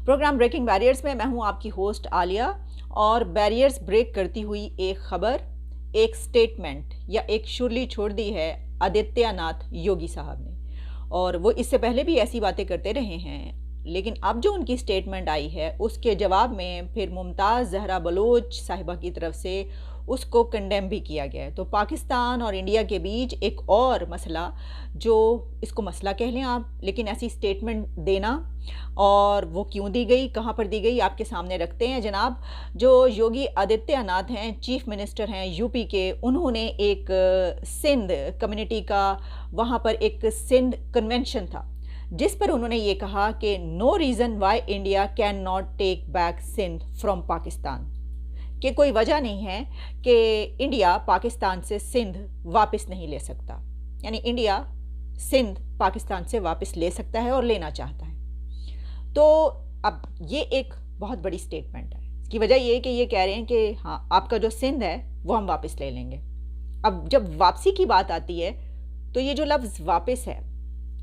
Programme breaking barriers में मैं हूं आपकी होस्ट आलिया और बैरियर्स ब्रेक करती हुई एक खबर, एक स्टेटमेंट या एक शुरली छोड़ दी है आदित्यनाथ योगी साहब ने। और वो इससे पहले भी ऐसी बातें करते रहे हैं, लेकिन अब जो उनकी स्टेटमेंट आई है उसके जवाब में फिर मुमताज़ जहरा बलोच साहिबा की तरफ से उसको कंडेम भी किया गया है। तो पाकिस्तान और इंडिया के बीच एक और मसला, जो इसको मसला कह लें आप, लेकिन ऐसी स्टेटमेंट देना, और वो क्यों दी गई, कहाँ पर दी गई, आपके सामने रखते हैं जनाब। जो योगी आदित्यनाथ हैं, चीफ मिनिस्टर हैं यूपी के, उन्होंने एक सिंध कम्युनिटी का, वहाँ पर एक सिंध कन्वेंशन था जिस पर उन्होंने ये कहा कि no reason why India can not take back Sindh from Pakistan, कि कोई वजह नहीं है कि इंडिया पाकिस्तान से सिंध वापस नहीं ले सकता। यानी इंडिया सिंध पाकिस्तान से वापस ले सकता है और लेना चाहता है। तो अब ये एक बहुत बड़ी स्टेटमेंट है। इसकी वजह ये है कि ये कह रहे हैं कि हाँ, आपका जो सिंध है वो हम वापस ले लेंगे। अब जब वापसी की बात आती है तो ये जो लफ्ज़ वापस है,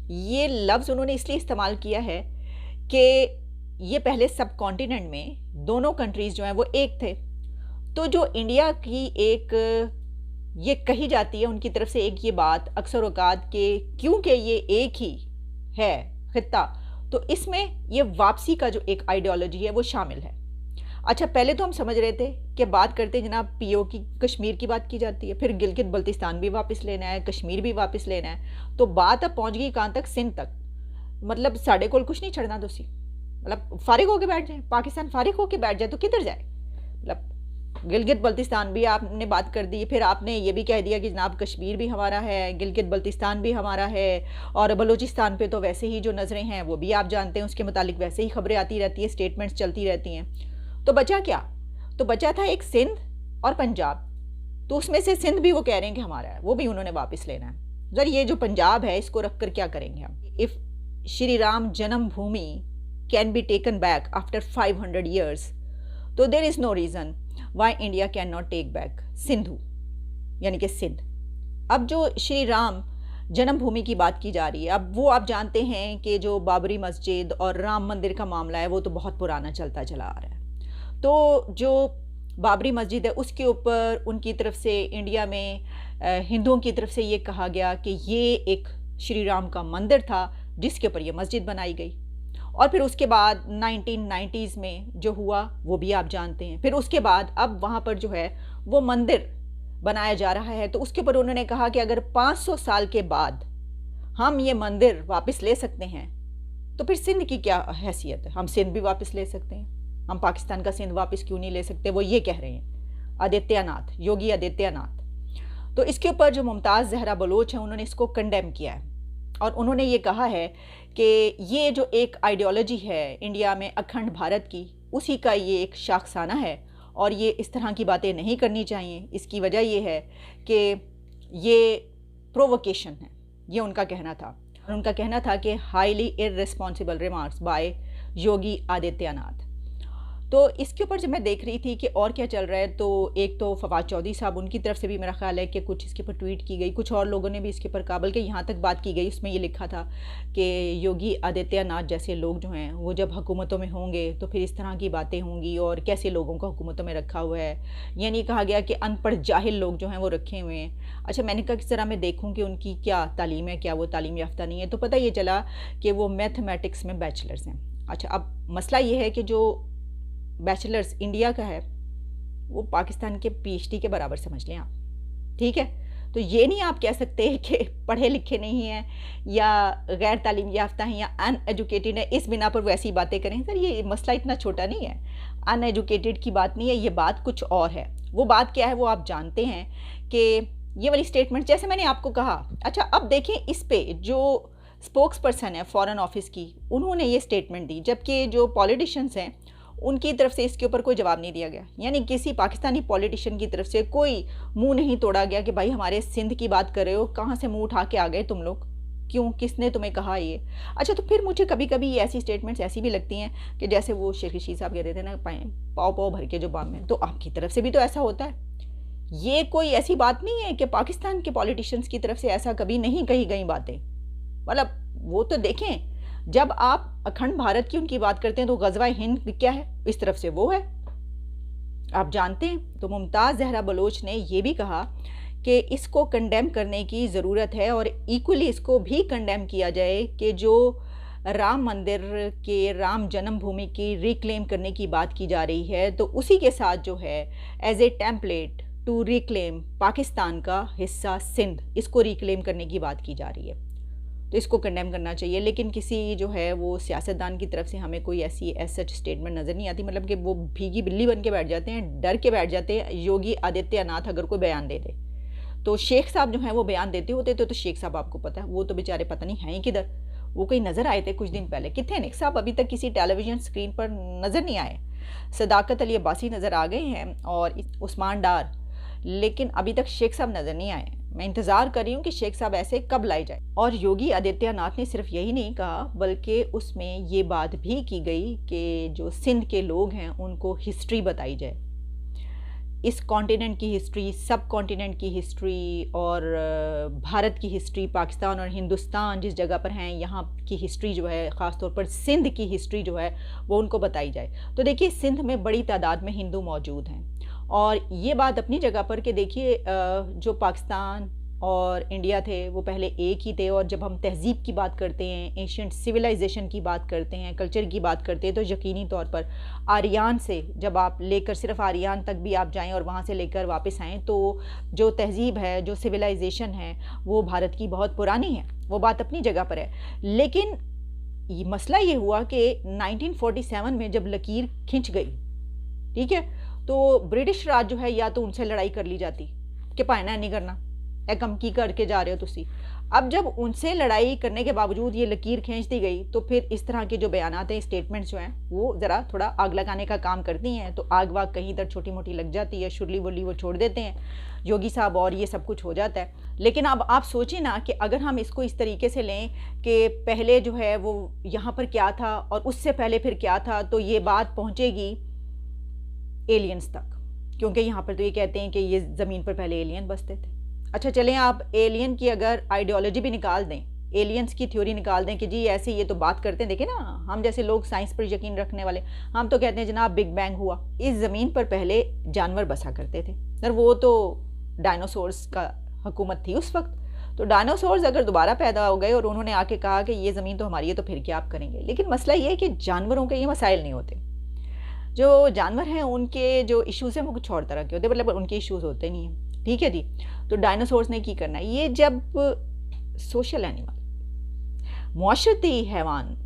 ये लफ्ज़ उन्होंने इसलिए इस्तेमाल किया है कि ये पहले सब कॉन्टिनेंट में दोनों कंट्रीज़ जो हैं वो एक थे। तो जो इंडिया की एक ये कही जाती है उनकी तरफ से एक ये बात अक्सर औकात के, क्योंकि ये एक ही है खित्ता, तो इसमें ये वापसी का जो एक आइडियोलॉजी है वो शामिल है। अच्छा, पहले तो हम समझ रहे थे कि बात करते जनाब पीओ की, कश्मीर की बात की जाती है, फिर गिलगित बल्तिस्तान भी वापस लेना है, कश्मीर भी वापस लेना है, तो बात अब पहुंच गई कहाँ तक, सिंध तक। मतलब साढ़े को कुछ नहीं छड़ना दोसी, मतलब फारिग होके बैठ जाए, पाकिस्तान फारिग होके बैठ जाए तो किधर जाए। मतलब गिलगित बल्तिस्तान भी आपने बात कर दी, फिर आपने ये भी कह दिया कि जनाब कश्मीर भी हमारा है, गिलगित बल्तिस्तान भी हमारा है, और बलूचिस्तान पे तो वैसे ही जो नज़रें हैं वो भी आप जानते हैं, उसके मुतालिक वैसे ही खबरें आती रहती है, स्टेटमेंट्स चलती रहती हैं। तो बचा क्या? तो बचा था एक सिंध और पंजाब। तो उसमें से सिंध भी वो कह रहे हैं कि हमारा है, वो भी उन्होंने वापस लेना है। सर, ये जो पंजाब है इसको रख कर क्या करेंगे हम? If Shri Ram Janmabhoomi can be taken back after 500 years, तो there is no reason why India can not take back Sindhu, यानी कि सिंध। अब जो श्री राम जन्मभूमि की बात की जा रही है, अब वो आप जानते हैं कि जो बाबरी मस्जिद और राम मंदिर का मामला है वो तो बहुत पुराना चलता चला आ रहा है। तो जो बाबरी मस्जिद है उसके ऊपर उनकी तरफ से इंडिया में हिंदुओं की तरफ से ये कहा गया कि ये एक श्री राम का मंदिर था जिसके ऊपर ये मस्जिद बनाई गई। और फिर उसके बाद 1990s में जो हुआ वो भी आप जानते हैं। फिर उसके बाद अब वहाँ पर जो है वो मंदिर बनाया जा रहा है, तो उसके ऊपर उन्होंने कहा कि अगर 500 साल के बाद हम ये मंदिर वापस ले सकते हैं तो फिर सिंध की क्या हैसियत है? हम सिंध भी वापस ले सकते हैं, हम पाकिस्तान का सिंध वापस क्यों नहीं ले सकते? वो ये कह रहे हैं आदित्यनाथ, योगी आदित्यनाथ। तो इसके ऊपर जो मुमताज़ जहरा बलोच हैं उन्होंने इसको कंडेम किया है और उन्होंने ये कहा है कि ये जो एक आइडियोलॉजी है इंडिया में अखंड भारत की, उसी का ये एक शाखसाना है और ये इस तरह की बातें नहीं करनी चाहिए। इसकी वजह ये है कि ये प्रोवोकेशन है, ये उनका कहना था। उनका कहना था कि highly irresponsible remarks bye Yogi Adityanath. तो इसके ऊपर जब मैं देख रही थी कि और क्या चल रहा है, तो एक तो फवाद चौधरी साहब, उनकी तरफ से भी मेरा ख्याल है कि कुछ इसके ऊपर ट्वीट की गई, कुछ और लोगों ने भी इसके ऊपर काबल के यहाँ तक बात की गई। उसमें ये लिखा था कि योगी आदित्यनाथ जैसे लोग जो हैं वो जब हुकूमतों में होंगे तो फिर इस तरह की बातें होंगी और कैसे लोगों को हुकूमतों में रखा हुआ है। यानी कहा गया कि अनपढ़ जाहिल लोग जो हैं वो रखे हुए हैं। अच्छा, मैंने कहा किस तरह मैं देखूँ कि उनकी क्या तालीम है, क्या वो तालीम याफ्ता नहीं है, तो पता ये चला कि वो मैथमेटिक्स में बैचलर्स हैं। अच्छा, अब मसला ये है कि जो बैचलर्स इंडिया का है वो पाकिस्तान के पीएचडी के बराबर समझ लें आप, ठीक है? तो ये नहीं आप कह सकते कि पढ़े लिखे नहीं हैं या गैर तालीम याफ्ता हैं या अनएजुकेटेड है, इस बिना पर वैसी बातें करें। सर, ये मसला इतना छोटा नहीं है, अनएजुकेटेड की बात नहीं है, ये बात कुछ और है। वो बात क्या है वो आप जानते हैं कि ये वाली स्टेटमेंट जैसे मैंने आपको कहा। अच्छा, अब देखें इस पे जो स्पोक्स पर्सन है फॉरेन ऑफिस की, उन्होंने ये स्टेटमेंट दी, जबकि जो पॉलिटिशियंस हैं उनकी तरफ से इसके ऊपर कोई जवाब नहीं दिया गया। यानी किसी पाकिस्तानी पॉलिटिशियन की तरफ से कोई मुंह नहीं तोड़ा गया कि भाई हमारे सिंध की बात कर रहे हो, कहाँ से मुंह उठा के आ गए तुम लोग, क्यों, किसने तुम्हें कहा ये? अच्छा, तो फिर मुझे कभी कभी ऐसी स्टेटमेंट्स ऐसी भी लगती हैं कि जैसे वो शेख रशीद साहब कहते थे ना, पाँव पाँव भर के जो बाम में, तो आपकी तरफ से भी तो ऐसा होता है। ये कोई ऐसी बात नहीं है कि पाकिस्तान के पॉलिटिशियंस की तरफ से ऐसा कभी नहीं कही गई बातें। मतलब वो तो देखें, जब आप अखंड भारत की उनकी बात करते हैं तो ग़ज़वा हिंद क्या है, इस तरफ से वो है, आप जानते हैं। तो मुमताज़ ज़हरा बलोच ने ये भी कहा कि इसको कंडेम करने की ज़रूरत है और इक्वली इसको भी कंडेम किया जाए कि जो राम मंदिर के, राम जन्मभूमि की रिक्लेम करने की बात की जा रही है, तो उसी के साथ जो है as a template to reclaim Pakistan का हिस्सा सिंध, इसको रिक्लेम करने की बात की जा रही है। तो इसको कंडेम करना चाहिए। लेकिन किसी जो है वो सियासतदान की तरफ से हमें कोई ऐसी सच स्टेटमेंट नज़र नहीं आती, मतलब कि वो भीगी बिल्ली बन के बैठ जाते हैं, डर के बैठ जाते हैं। योगी आदित्यनाथ अगर कोई बयान दे दे तो शेख साहब जो हैं वो बयान देते होते तो शेख साहब आपको पता है वो तो बेचारे पता नहीं हैं किधर, वो कहीं नज़र आए थे कुछ दिन पहले, कितने नेक साहब अभी तक किसी टेलीविज़न स्क्रीन पर नज़र नहीं आए। सदाकत अली अब्बासी नज़र आ गए हैं और उस्मान डार, लेकिन अभी तक शेख साहब नज़र नहीं आए। मैं इंतज़ार कर रही हूँ कि शेख साहब ऐसे कब लाए जाए। और योगी आदित्यनाथ ने सिर्फ यही नहीं कहा बल्कि उसमें ये बात भी की गई कि जो सिंध के लोग हैं उनको हिस्ट्री बताई जाए, इस कॉन्टिनेंट की हिस्ट्री, सब कॉन्टिनेंट की हिस्ट्री और भारत की हिस्ट्री, पाकिस्तान और हिंदुस्तान जिस जगह पर हैं यहाँ की हिस्ट्री जो है, ख़ास तौर पर सिंध की हिस्ट्री जो है वो उनको बताई जाए। तो देखिए सिंध में बड़ी तादाद में हिंदू मौजूद हैं और ये बात अपनी जगह पर कि देखिए जो पाकिस्तान और इंडिया थे वो पहले एक ही थे। और जब हम तहज़ीब की बात करते हैं, एशियंट सिविलाइजेशन की बात करते हैं, कल्चर की बात करते हैं, तो यकीनी तौर पर आर्यान से जब आप लेकर सिर्फ आर्यान तक भी आप जाएं और वहाँ से लेकर वापस आएँ तो जो तहज़ीब है, जो सिविलाइजेशन है वो भारत की बहुत पुरानी है, वो बात अपनी जगह पर है। लेकिन ये मसला ये हुआ कि 1947 में जब लकीर खिंच गई, ठीक है, तो ब्रिटिश राज जो है या तो उनसे लड़ाई कर ली जाती कि पाना नहीं करना, कम की करके जा रहे हो तुसी। अब जब उनसे लड़ाई करने के बावजूद ये लकीर खींच दी गई तो फिर इस तरह के जो बयानात हैं, स्टेटमेंट्स जो हैं वो ज़रा थोड़ा आग लगाने का काम करती हैं। तो आग वाग कहीं इधर छोटी मोटी लग जाती है, शुरली वुरली वो छोड़ देते हैं योगी साहब और ये सब कुछ हो जाता है। लेकिन अब आप सोचिए ना कि अगर हम इसको इस तरीके से लें कि पहले जो है वो यहाँ पर क्या था और उससे पहले फिर क्या था, तो ये बात पहुँचेगी एलियंस तक, क्योंकि यहाँ पर तो ये कहते हैं कि ये ज़मीन पर पहले एलियन बसते थे। अच्छा चलें, आप एलियन की अगर आइडियोलॉजी भी निकाल दें, एलियंस की थ्योरी निकाल दें कि जी ऐसे ये तो बात करते हैं, देखिए ना हम जैसे लोग साइंस पर यकीन रखने वाले, हम तो कहते हैं जनाब बिग बैंग हुआ। इस ज़मीन पर पहले जानवर बसा करते थे और वो तो डायनासोर्स का हुकूमत थी उस वक्त। तो डायनासोर्स अगर दोबारा पैदा हो गए और उन्होंने आके कहा कि ये ज़मीन तो हमारी है तो फिर क्या आप करेंगे। लेकिन मसला ये है कि जानवरों के ये मसाइल नहीं होते, जो जानवर हैं उनके जो इश्यूज़ हैं वो कुछ और तरह के होते हैं, मतलब उनके इश्यूज़ होते नहीं हैं, ठीक है जी। तो डायनासोर्स ने की करना है, ये जब सोशल एनिमल, मुआशरती हैवान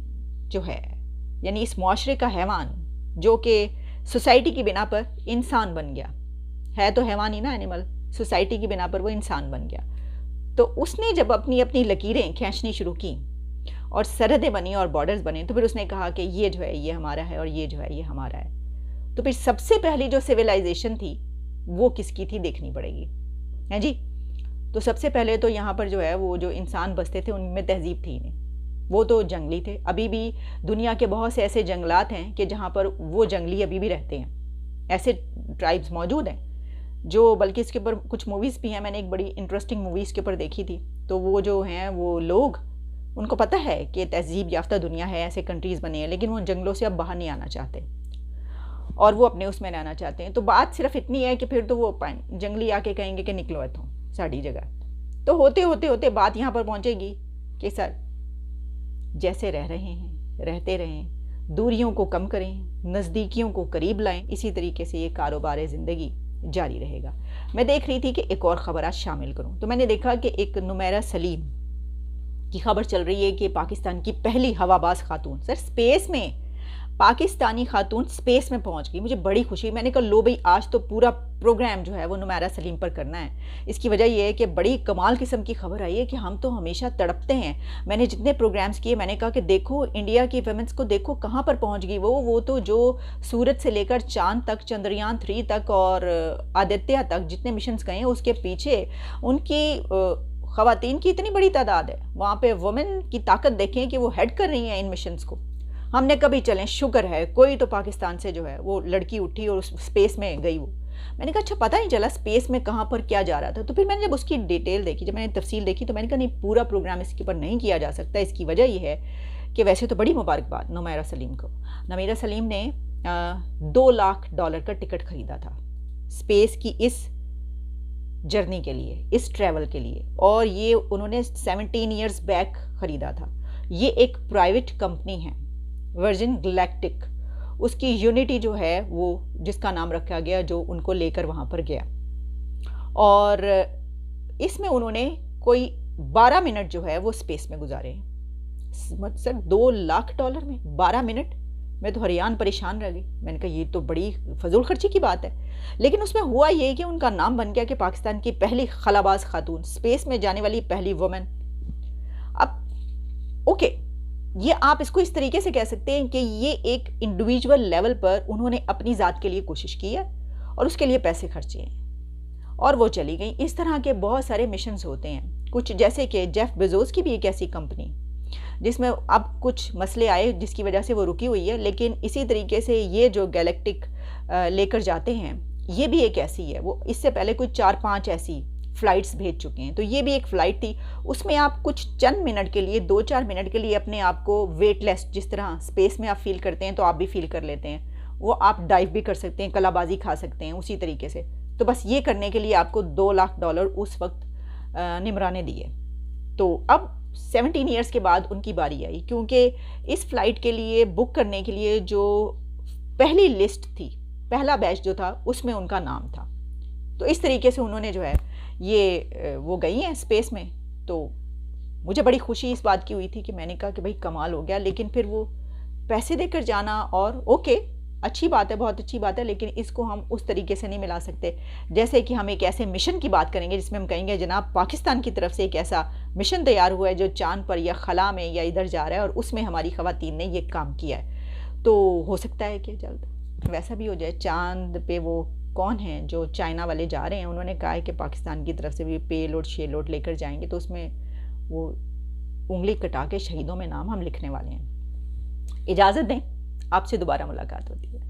जो है, यानी इस मुआशरे का हैवान जो कि सोसाइटी की बिना पर इंसान बन गया, है तो हैवान ही ना एनिमल, सोसाइटी की बिना पर वो इंसान बन गया, तो उसने जब अपनी अपनी लकीरें खींचनी शुरू की और सरहदें बनी और बॉर्डर्स बने, तो फिर उसने कहा कि ये जो है ये हमारा है और ये जो है ये हमारा है। तो फिर सबसे पहली जो सिविलाइजेशन थी वो किसकी थी देखनी पड़ेगी, है जी। तो सबसे पहले तो यहाँ पर जो है वो जो इंसान बसते थे उनमें तहजीब थी नहीं, वो तो जंगली थे। अभी भी दुनिया के बहुत से ऐसे जंगलात हैं कि जहाँ पर वो जंगली अभी भी रहते हैं, ऐसे ट्राइब्स मौजूद हैं जो, बल्कि इसके ऊपर कुछ मूवीज़ भी हैं, मैंने एक बड़ी इंटरेस्टिंग मूवी इसके ऊपर देखी थी। तो वो जो हैं वो लोग, उनको पता है कि तहजीब याफ्ता दुनिया है, ऐसे कंट्रीज़ बने हैं, लेकिन वो जंगलों से अब बाहर नहीं आना चाहते और वो अपने उसमें रहना चाहते हैं। तो बात सिर्फ इतनी है कि फिर तो वो जंगली आके कहेंगे कि निकलो इथों साड़ी जगह। तो होते होते होते बात यहाँ पर पहुँचेगी कि सर जैसे रह रहे हैं रहते रहें, दूरियों को कम करें, नज़दीकियों को करीब लाएं, इसी तरीके से ये कारोबार ज़िंदगी जारी रहेगा। मैं देख रही थी कि एक और ख़बर आज शामिल करूं, तो मैंने देखा कि एक नुमैरा सलीम की खबर चल रही है कि पाकिस्तान की पहली हवाबाज खातून, सर स्पेस में, पाकिस्तानी खातून स्पेस में पहुंच गई। मुझे बड़ी खुशी, मैंने कहा लो भाई आज तो पूरा प्रोग्राम जो है वो नुमैरा सलीम पर करना है। इसकी वजह यह है कि बड़ी कमाल किस्म की खबर आई है कि हम तो हमेशा तड़पते हैं। मैंने जितने प्रोग्राम्स किए मैंने कहा कि देखो इंडिया की वुमेन्स को देखो कहाँ पर पहुँच गई वो तो जो सूरत से लेकर चांद तक, चंद्रयान 3 तक और आदित्य तक जितने मिशंस गए हैं उसके पीछे उनकी ख़वातीन की इतनी बड़ी तादाद है। वहाँ पे वुमेन की ताकत देखें कि वो हेड कर रही हैं इन मिशंस को। हमने कभी चलें शुक्र है कोई तो पाकिस्तान से जो है वो लड़की उठी और उस स्पेस में गई। वो मैंने कहा अच्छा पता नहीं चला स्पेस में कहाँ पर क्या जा रहा था। तो फिर मैंने जब उसकी डिटेल देखी, जब मैंने तफसील देखी तो मैंने कहा नहीं पूरा प्रोग्राम इसके ऊपर नहीं किया जा सकता। इसकी वजह यह है कि वैसे तो बड़ी मुबारकबाद नमीरा सलीम को। नमीरा सलीम ने $2 लाख का टिकट खरीदा था स्पेस की इस जर्नी के लिए, इस ट्रैवल के लिए, और ये उन्होंने 17 ईयर्स बैक ख़रीदा था। ये एक प्राइवेट कंपनी है वर्जिन गैलेक्टिक, उसकी यूनिटी जो है वो जिसका नाम रखा गया, जो उनको लेकर वहाँ पर गया, और इसमें उन्होंने कोई 12 मिनट जो है वो स्पेस में गुजारे। सर $2 लाख में 12 मिनट, मैं तो हैरान परेशान रह गई। मैंने कहा ये तो बड़ी फजूल खर्ची की बात है। लेकिन उसमें हुआ ये कि उनका नाम बन गया कि पाकिस्तान की पहली खलाबाज खातून, स्पेस में जाने वाली पहली वुमेन। अब ओके, ये आप इसको इस तरीके से कह सकते हैं कि ये एक इंडिविजुअल लेवल पर उन्होंने अपनी ज़ात के लिए कोशिश की है और उसके लिए पैसे खर्चे हैं और वो चली गई। इस तरह के बहुत सारे मिशंस होते हैं, कुछ जैसे कि जेफ बेजोस की भी एक ऐसी कंपनी जिसमें अब कुछ मसले आए जिसकी वजह से वो रुकी हुई है, लेकिन इसी तरीके से ये जो गैलेक्टिक लेकर जाते हैं ये भी एक ऐसी है। वो इससे पहले कुछ 4-5 ऐसी फ़्लाइट्स भेज चुके हैं, तो ये भी एक फ़्लाइट थी। उसमें आप कुछ चंद मिनट के लिए, 2-4 मिनट के लिए अपने आप को वेटलेस, जिस तरह स्पेस में आप फील करते हैं तो आप भी फील कर लेते हैं, वो आप डाइव भी कर सकते हैं, कलाबाजी खा सकते हैं उसी तरीके से। तो बस ये करने के लिए आपको $2 लाख उस वक्त निमरा ने दिए। तो अब 17 ईयर्स के बाद उनकी बारी आई, क्योंकि इस फ़्लाइट के लिए बुक करने के लिए जो पहली लिस्ट थी, पहला बैच जो था, उसमें उनका नाम था। तो इस तरीके से उन्होंने जो है ये वो गई हैं स्पेस में। तो मुझे बड़ी खुशी इस बात की हुई थी कि मैंने कहा कि भाई कमाल हो गया, लेकिन फिर वो पैसे देकर जाना, और ओके अच्छी बात है, बहुत अच्छी बात है, लेकिन इसको हम उस तरीके से नहीं मिला सकते जैसे कि हम एक ऐसे मिशन की बात करेंगे जिसमें हम कहेंगे जनाब पाकिस्तान की तरफ से एक ऐसा मिशन तैयार हुआ है जो चांद पर या खला में या इधर जा रहा है और उसमें हमारी ख़वातीन ने ये काम किया है। तो हो सकता है कि जल्द वैसा भी हो जाए। चांद पे वो कौन हैं जो चाइना वाले जा रहे हैं, उन्होंने कहा है कि पाकिस्तान की तरफ से भी पेलोड शेलोड लेकर जाएंगे, तो उसमें वो उंगली कटा के शहीदों में नाम हम लिखने वाले हैं। इजाज़त दें, आपसे दोबारा मुलाकात होती है।